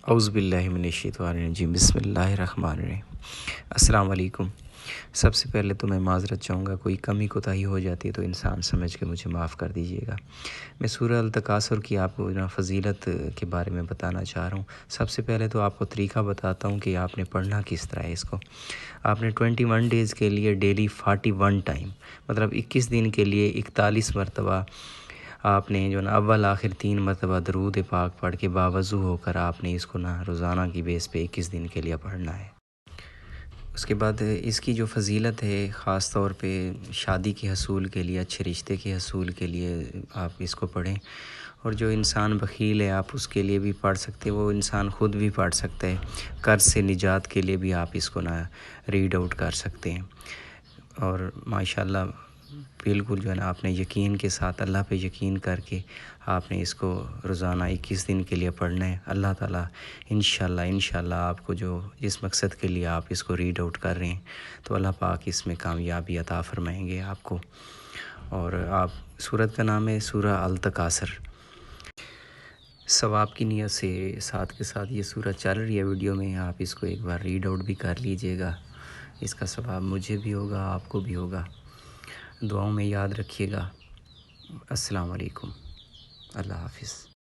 اعوذ باللہ من الشیطان الرجیم، بسم اللہ الرحمن الرحیم۔ السلام علیکم۔ سب سے پہلے تو میں معذرت چاہوں گا، کوئی کمی کوتاہی ہو جاتی ہے تو انسان سمجھ کے مجھے معاف کر دیجیے گا۔ میں سورہ التکاثر کی آپ کو فضیلت کے بارے میں بتانا چاہ رہا ہوں۔ سب سے پہلے تو آپ کو طریقہ بتاتا ہوں کہ آپ نے پڑھنا کس طرح ہے اس کو۔ آپ نے 21 ڈیز کے لیے ڈیلی 41 ٹائم، مطلب 21 دن کے لیے 41 مرتبہ آپ نے جو نا اول آخر 3 مرتبہ درود پاک پڑھ کے باوضو ہو کر آپ نے اس کو نا روزانہ کی بیس پہ 21 دن کے لیے پڑھنا ہے۔ اس کے بعد اس کی جو فضیلت ہے، خاص طور پہ شادی کے حصول کے لیے، اچھے رشتے کے حصول کے لیے آپ اس کو پڑھیں، اور جو انسان بخیل ہے آپ اس کے لیے بھی پڑھ سکتے ہیں، وہ انسان خود بھی پڑھ سکتا ہے۔ قرض سے نجات کے لیے بھی آپ اس کو نا ریڈ آؤٹ کر سکتے ہیں، اور ماشاءاللہ بالکل جو ہے نا آپ نے یقین کے ساتھ، اللہ پہ یقین کر کے آپ نے اس کو روزانہ 21 دن کے لیے پڑھنا ہے۔ اللہ تعالیٰ انشاءاللہ آپ کو جو جس مقصد کے لیے آپ اس کو ریڈ آؤٹ کر رہے ہیں تو اللہ پاک اس میں کامیابی عطا فرمائیں گے آپ کو۔ اور آپ سورت کا نام ہے سورہ التکاثر۔ ثواب کی نیت سے ساتھ کے ساتھ یہ سورت چل رہی ہے ویڈیو میں، آپ اس کو ایک بار ریڈ آؤٹ بھی کر لیجئے گا، اس کا ثواب مجھے بھی ہوگا، آپ کو بھی ہوگا۔ دعاؤں میں یاد رکھیے گا۔ السلام علیکم، اللہ حافظ۔